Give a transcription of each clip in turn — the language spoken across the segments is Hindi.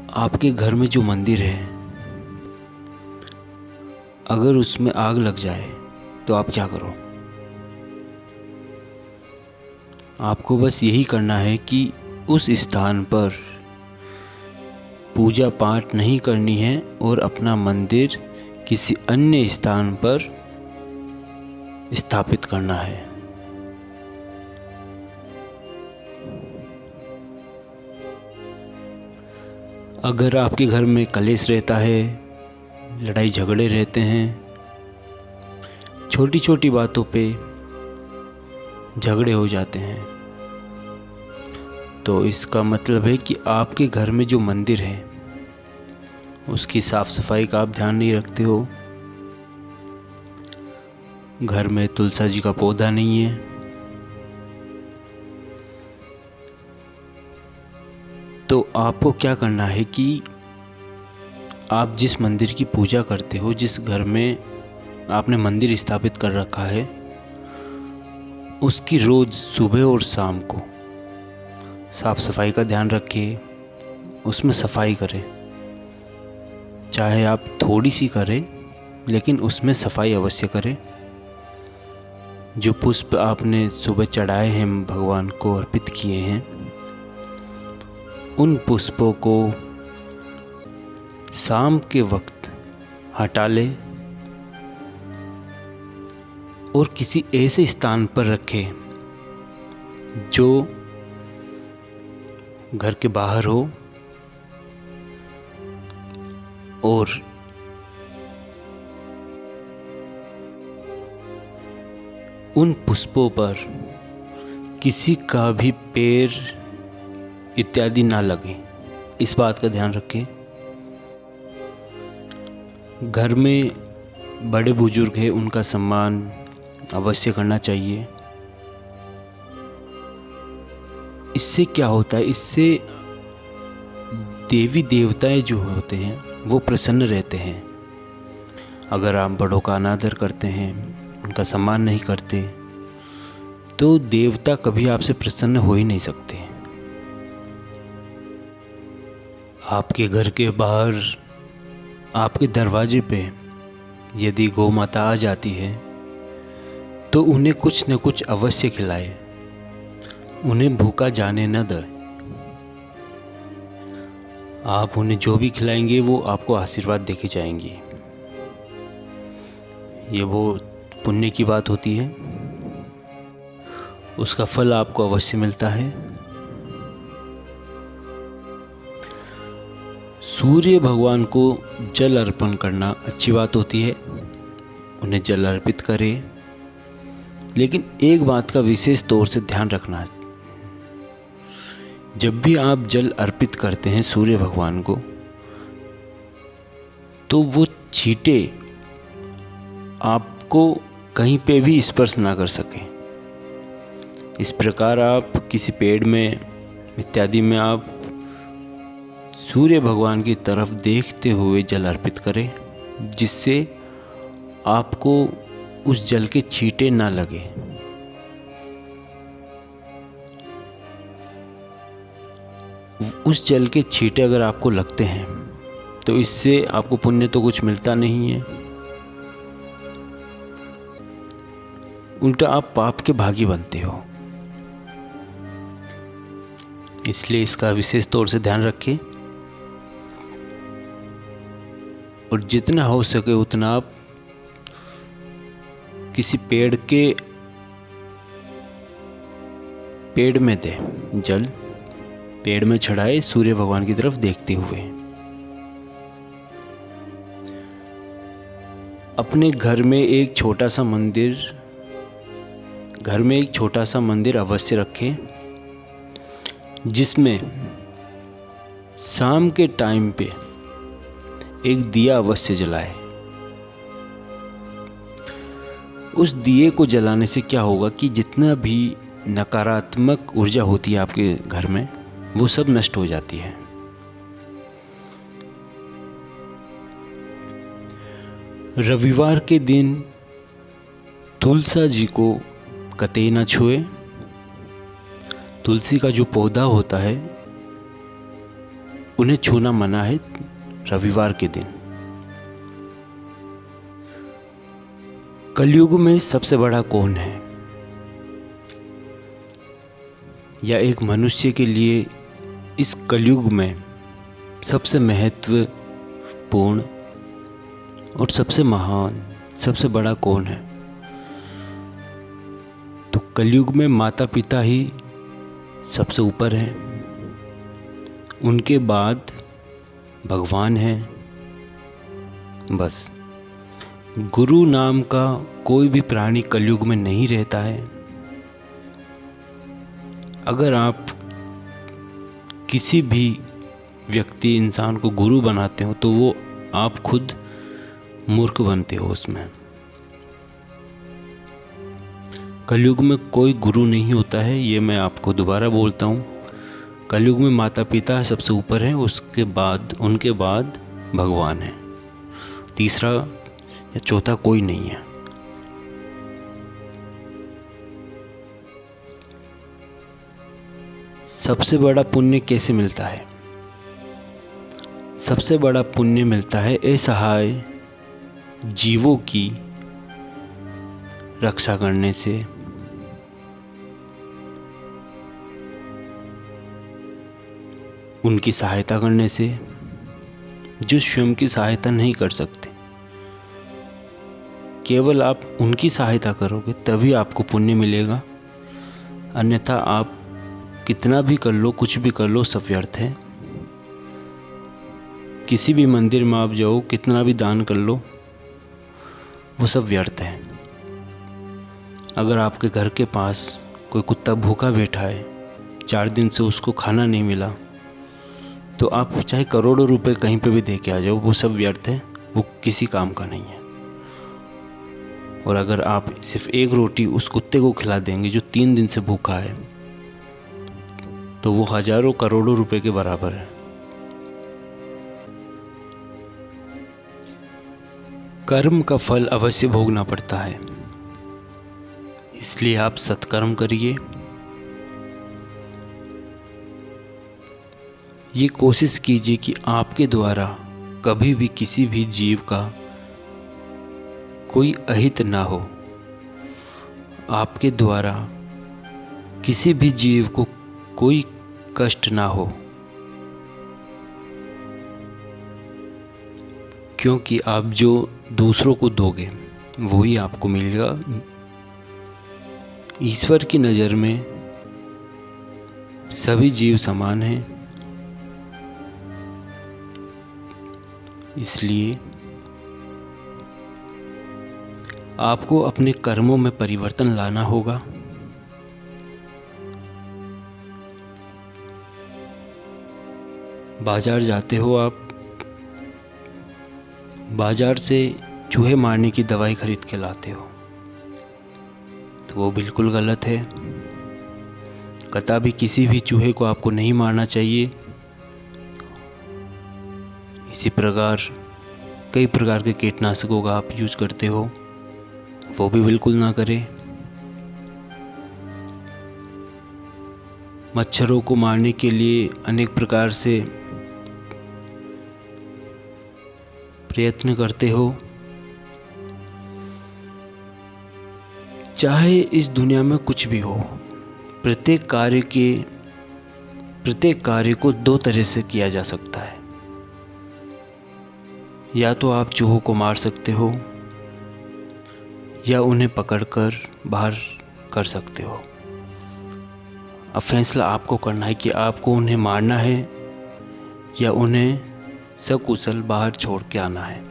आपके घर में जो मंदिर है, अगर उसमें आग लग जाए तो आप क्या करो? आपको बस यही करना है कि उस स्थान पर पूजा पाठ नहीं करनी है और अपना मंदिर किसी अन्य स्थान पर स्थापित करना है। अगर आपके घर में कलेश रहता है, लड़ाई झगड़े रहते हैं, छोटी छोटी बातों पे झगड़े हो जाते हैं, तो इसका मतलब है कि आपके घर में जो मंदिर है उसकी साफ सफाई का आप ध्यान नहीं रखते हो। घर में तुलसी जी का पौधा नहीं है, तो आपको क्या करना है कि आप जिस मंदिर की पूजा करते हो, जिस घर में आपने मंदिर स्थापित कर रखा है, उसकी रोज़ सुबह और शाम को साफ़ सफाई का ध्यान रखिए, उसमें सफाई करें। चाहे आप थोड़ी सी करें, लेकिन उसमें सफाई अवश्य करें। जो पुष्प आपने सुबह चढ़ाए हैं, भगवान को अर्पित किए हैं, उन पुष्पों को शाम के वक्त हटा लें और किसी ऐसे स्थान पर रखें जो घर के बाहर हो और उन पुष्पों पर किसी का भी पैर इत्यादि ना लगे। इस बात का ध्यान रखें। घर में बड़े बुजुर्ग हैं, उनका सम्मान अवश्य करना चाहिए। इससे क्या होता है, इससे देवी देवताएं जो होते हैं वो प्रसन्न रहते हैं। अगर आप बड़ों का अनादर करते हैं, उनका सम्मान नहीं करते, तो देवता कभी आपसे प्रसन्न हो ही नहीं सकते। आपके घर के बाहर, आपके दरवाजे पे यदि गौ माता आ जाती है तो उन्हें कुछ न कुछ अवश्य खिलाए, उन्हें भूखा जाने न दें। आप उन्हें जो भी खिलाएंगे वो आपको आशीर्वाद देके जाएंगी। ये वो पुण्य की बात होती है, उसका फल आपको अवश्य मिलता है। सूर्य भगवान को जल अर्पण करना अच्छी बात होती है, उन्हें जल अर्पित करें। लेकिन एक बात का विशेष तौर से ध्यान रखना, जब भी आप जल अर्पित करते हैं सूर्य भगवान को, तो वो छींटे आपको कहीं पे भी स्पर्श ना कर सकें। इस प्रकार आप किसी पेड़ में इत्यादि में आप सूर्य भगवान की तरफ देखते हुए जल अर्पित करें, जिससे आपको उस जल के छींटे ना लगे। उस जल के छींटे अगर आपको लगते हैं तो इससे आपको पुण्य तो कुछ मिलता नहीं है, उल्टा आप पाप के भागी बनते हो। इसलिए इसका विशेष तौर से ध्यान रखें और जितना हो सके उतना आप किसी पेड़ में दें जल, पेड़ में चढ़ाए सूर्य भगवान की तरफ देखते हुए। अपने घर में एक छोटा सा मंदिर अवश्य रखें, जिसमें शाम के टाइम पे एक दिया अवश्य जलाए। उस दिए को जलाने से क्या होगा कि जितना भी नकारात्मक ऊर्जा होती है आपके घर में, वो सब नष्ट हो जाती है। रविवार के दिन तुलसी जी को कतई न छुए। तुलसी का जो पौधा होता है उन्हें छूना मना है रविवार के दिन। कलयुग में सबसे बड़ा कौन है? या एक मनुष्य के लिए इस कलयुग में सबसे महत्वपूर्ण और सबसे महान, सबसे बड़ा कौन है? तो कलयुग में माता पिता ही सबसे ऊपर हैं, उनके बाद भगवान हैं। बस गुरु नाम का कोई भी प्राणी कलयुग में नहीं रहता है। अगर आप किसी भी व्यक्ति इंसान को गुरु बनाते हो तो वो आप खुद मूर्ख बनते हो उसमें। कलयुग में कोई गुरु नहीं होता है, ये मैं आपको दोबारा बोलता हूँ। कलयुग में माता पिता सबसे ऊपर हैं, उसके बाद उनके बाद भगवान है, तीसरा या चौथा कोई नहीं है। सबसे बड़ा पुण्य कैसे मिलता है? सबसे बड़ा पुण्य मिलता है असहाय जीवों की रक्षा करने से, उनकी सहायता करने से, जो स्वयं की सहायता नहीं कर सकते। केवल आप उनकी सहायता करोगे तभी आपको पुण्य मिलेगा, अन्यथा आप कितना भी कर लो, कुछ भी कर लो, सब व्यर्थ है। किसी भी मंदिर में आप जाओ, कितना भी दान कर लो, वो सब व्यर्थ है। अगर आपके घर के पास कोई कुत्ता भूखा बैठा है, 4 दिन से उसको खाना नहीं मिला, तो आप चाहे करोड़ों रुपए कहीं पे भी दे के आ जाओ, वो सब व्यर्थ है, वो किसी काम का नहीं है। और अगर आप सिर्फ एक रोटी उस कुत्ते को खिला देंगे जो 3 दिन से भूखा है, तो वो हजारों करोड़ों रुपए के बराबर है। कर्म का फल अवश्य भोगना पड़ता है, इसलिए आप सत्कर्म करिए। ये कोशिश कीजिए कि आपके द्वारा कभी भी किसी भी जीव का कोई अहित ना हो, आपके द्वारा किसी भी जीव को कोई कष्ट ना हो, क्योंकि आप जो दूसरों को दोगे वही आपको मिलेगा। ईश्वर की नज़र में सभी जीव समान हैं, इसलिए आपको अपने कर्मों में परिवर्तन लाना होगा। बाजार जाते हो आप, बाजार से चूहे मारने की दवाई खरीद के लाते हो, तो वो बिल्कुल गलत है। कतई किसी भी चूहे को आपको नहीं मारना चाहिए। इसी प्रकार कई प्रकार के कीटनाशकों का आप यूज करते हो, वो भी बिल्कुल ना करें। मच्छरों को मारने के लिए अनेक प्रकार से प्रयत्न करते हो। चाहे इस दुनिया में कुछ भी हो, प्रत्येक कार्य को 2 तरह से किया जा सकता है। या तो आप चूहों को मार सकते हो, या उन्हें पकड़कर बाहर कर सकते हो। अब फैसला आपको करना है कि आपको उन्हें मारना है या उन्हें सकुशल बाहर छोड़ के आना है।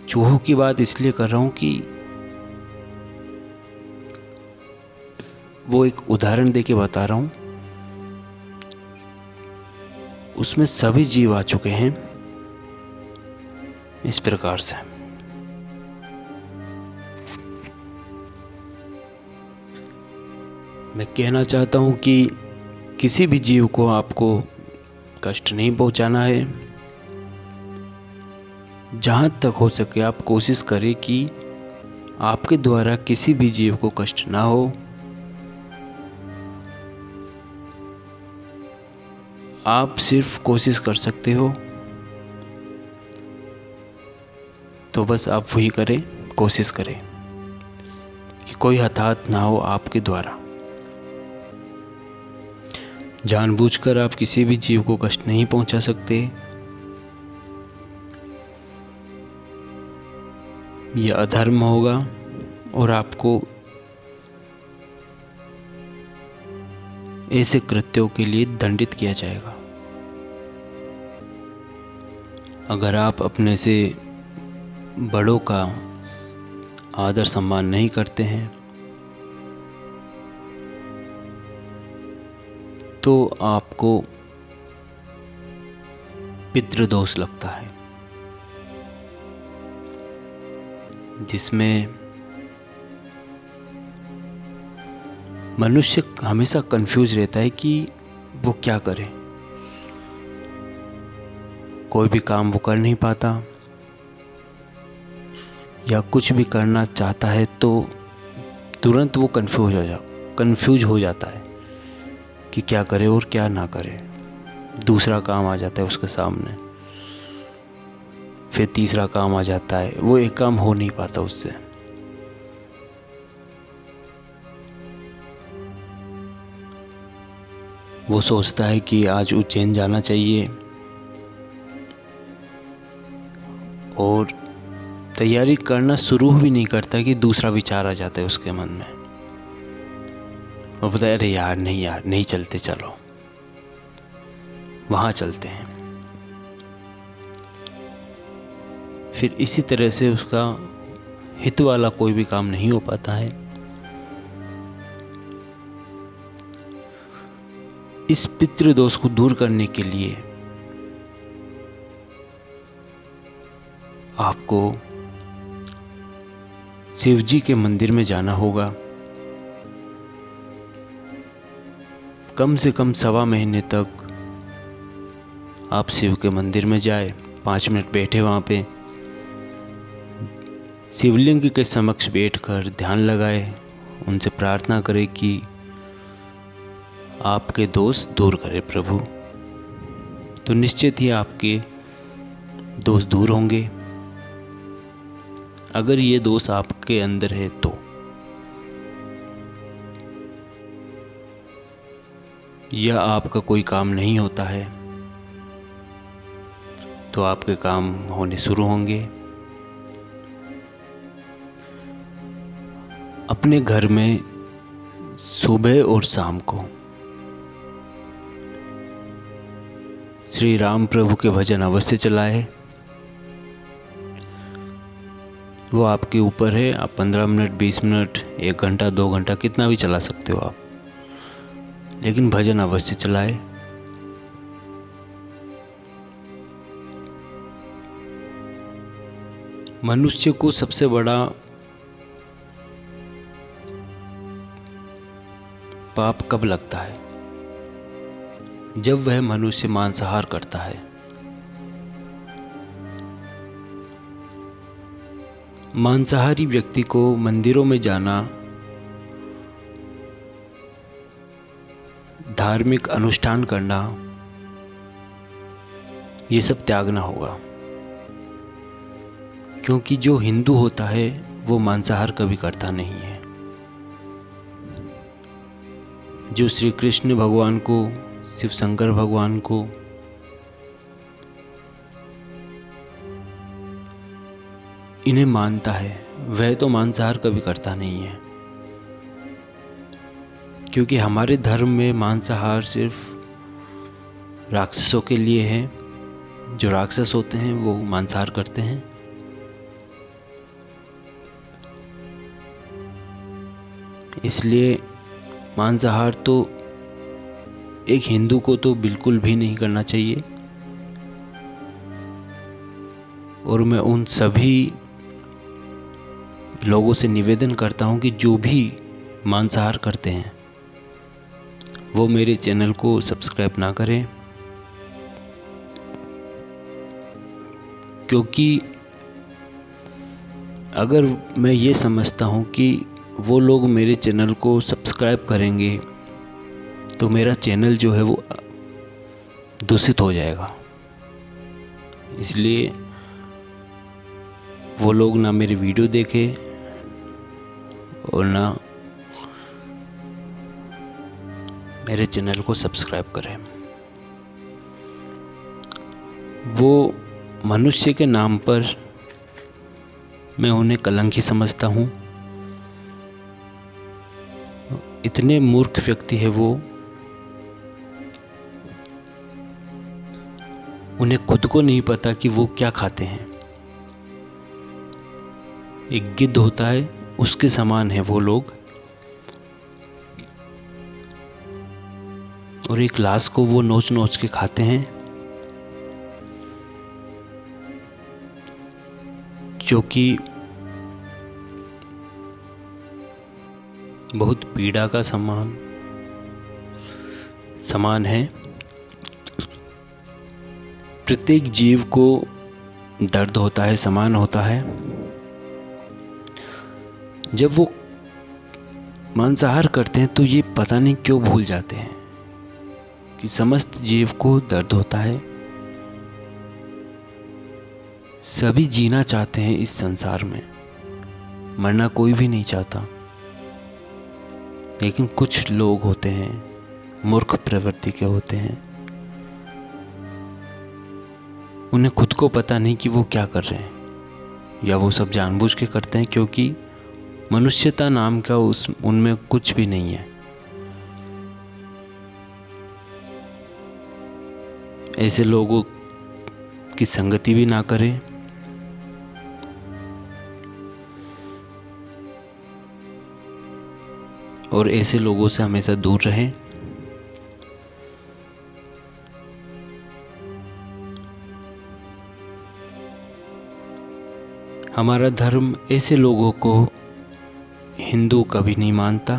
चूहों की बात इसलिए कर रहा हूँ कि वो एक उदाहरण देके बता रहा हूँ। उसमें सभी जीव आ चुके हैं इस प्रकार से। मैं कहना चाहता हूँ कि किसी भी जीव को आपको कष्ट नहीं पहुँचाना है। जहाँ तक हो सके आप कोशिश करें कि आपके द्वारा किसी भी जीव को कष्ट ना हो। आप सिर्फ कोशिश कर सकते हो, तो बस आप वही करें, कोशिश करें कि कोई हताहत ना हो आपके द्वारा। जानबूझकर आप किसी भी जीव को कष्ट नहीं पहुंचा सकते। यह अधर्म होगा और आपको ऐसे कृत्यों के लिए दंडित किया जाएगा। अगर आप अपने से बड़ों का आदर सम्मान नहीं करते हैं तो आपको पितृदोष लगता है, जिसमें मनुष्य हमेशा कंफ्यूज रहता है कि वो क्या करे। कोई भी काम वो कर नहीं पाता, या कुछ भी करना चाहता है तो तुरंत वो कंफ्यूज हो जाता है कि क्या करे और क्या ना करे। दूसरा काम आ जाता है उसके सामने, फिर तीसरा काम आ जाता है, वो एक काम हो नहीं पाता उससे। वो सोचता है कि आज उज्जैन जाना चाहिए और तैयारी करना शुरू भी नहीं करता कि दूसरा विचार आ जाता है उसके मन में। वो बोलता है अरे यार नहीं चलते, चलो वहाँ चलते हैं। फिर इसी तरह से उसका हित वाला कोई भी काम नहीं हो पाता है। इस पितृदोष को दूर करने के लिए आपको शिव जी के मंदिर में जाना होगा। कम से कम 1.25 महीने तक आप शिव के मंदिर में जाए, 5 मिनट बैठे वहाँ पे, शिवलिंग के समक्ष बैठकर ध्यान लगाए, उनसे प्रार्थना करें कि आपके दोष दूर करे प्रभु। तो निश्चित ही आपके दोष दूर होंगे। अगर ये दोष आपके अंदर है तो यह आपका कोई काम नहीं होता है, तो आपके काम होने शुरू होंगे। अपने घर में सुबह और शाम को श्री राम प्रभु के भजन अवश्य चलाए। वो आपके ऊपर है, आप 15 मिनट, 20 मिनट, 1 घंटा, 2 घंटा कितना भी चला सकते हो आप, लेकिन भजन अवश्य चलाए। मनुष्य को सबसे बड़ा पाप कब लगता है? जब वह मनुष्य मांसाहार करता है। मांसाहारी व्यक्ति को मंदिरों में जाना, धार्मिक अनुष्ठान करना, ये सब त्यागना होगा। क्योंकि जो हिंदू होता है वो मांसाहार कभी करता नहीं है। जो श्री कृष्ण भगवान को, शिव शंकर भगवान को इन्हें मानता है, वह तो मांसाहार कभी करता नहीं है। क्योंकि हमारे धर्म में मांसाहार सिर्फ राक्षसों के लिए है। जो राक्षस होते हैं वो मांसाहार करते हैं। इसलिए मांसाहार तो एक हिंदू को तो बिल्कुल भी नहीं करना चाहिए। और मैं उन सभी लोगों से निवेदन करता हूं कि जो भी मांसाहार करते हैं वो मेरे चैनल को सब्सक्राइब ना करें। क्योंकि अगर मैं ये समझता हूं कि वो लोग मेरे चैनल को सब्सक्राइब करेंगे तो मेरा चैनल जो है वो दूषित हो जाएगा। इसलिए वो लोग ना मेरी वीडियो देखे और ना मेरे चैनल को सब्सक्राइब करें। वो मनुष्य के नाम पर मैं उन्हें कलंकी समझता हूँ। इतने मूर्ख व्यक्ति है वो, उन्हें खुद को नहीं पता कि वो क्या खाते हैं। एक गिद्ध होता है, उसके समान है वो लोग, और एक लाश को वो नोच नोच के खाते हैं, जो कि बहुत पीड़ा का समान है। प्रत्येक जीव को दर्द होता है, समान होता है। जब वो मांसाहार करते हैं तो ये पता नहीं क्यों भूल जाते हैं कि समस्त जीव को दर्द होता है। सभी जीना चाहते हैं इस संसार में, मरना कोई भी नहीं चाहता। लेकिन कुछ लोग होते हैं, मूर्ख प्रवृत्ति के होते हैं, उन्हें खुद को पता नहीं कि वो क्या कर रहे हैं, या वो सब जानबूझ के करते हैं क्योंकि मनुष्यता नाम का उनमें कुछ भी नहीं है। ऐसे लोगों की संगति भी ना करें। और ऐसे लोगों से हमेशा दूर रहें। हमारा धर्म ऐसे लोगों को हिंदू कभी नहीं मानता,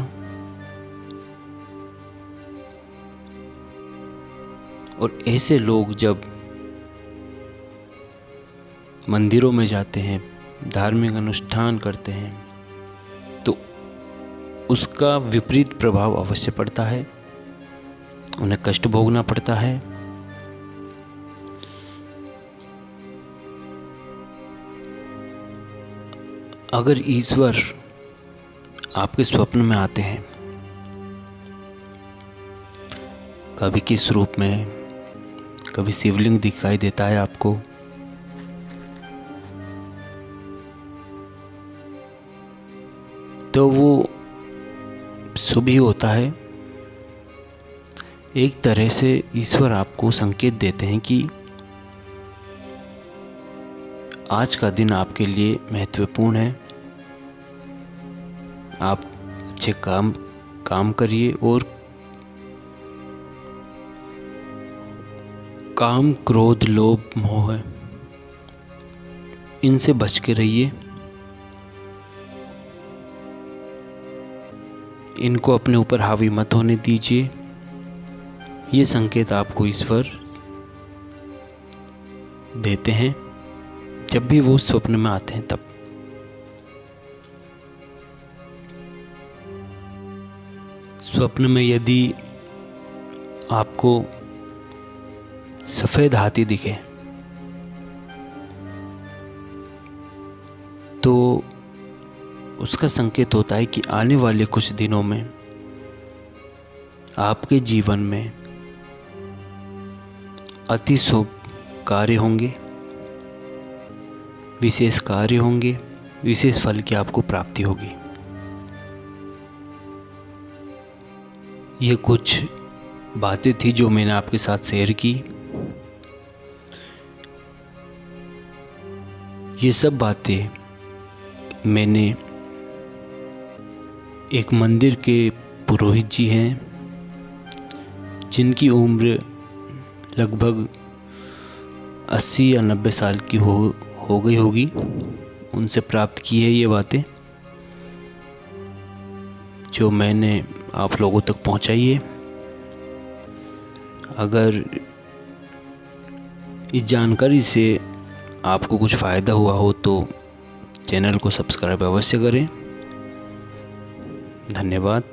और ऐसे लोग जब मंदिरों में जाते हैं, धार्मिक अनुष्ठान करते हैं, तो उसका विपरीत प्रभाव अवश्य पड़ता है, उन्हें कष्ट भोगना पड़ता है। अगर ईश्वर आपके स्वप्न में आते हैं, कभी किस रूप में, कभी शिवलिंग दिखाई देता है आपको, तो वो शुभ ही होता है। एक तरह से ईश्वर आपको संकेत देते हैं कि आज का दिन आपके लिए महत्वपूर्ण है, आप अच्छे काम करिए और काम, क्रोध, लोभ, मोह इनसे बच के रहिए। इनको अपने ऊपर हावी मत होने दीजिए। ये संकेत आपको ईश्वर देते हैं जब भी वो स्वप्न में आते हैं। तब स्वप्न में यदि आपको सफ़ेद हाथी दिखे तो उसका संकेत होता है कि आने वाले कुछ दिनों में आपके जीवन में अति शुभ कार्य होंगे, विशेष कार्य होंगे, विशेष फल की आपको प्राप्ति होगी। ये कुछ बातें थी जो मैंने आपके साथ शेयर की। ये सब बातें मैंने एक मंदिर के पुरोहित जी हैं, जिनकी उम्र लगभग 80 या 90 साल की हो गई होगी, उनसे प्राप्त की है ये बातें, जो मैंने आप लोगों तक पहुंचाई है। अगर इस जानकारी से आपको कुछ फ़ायदा हुआ हो तो चैनल को सब्सक्राइब अवश्य करें। धन्यवाद।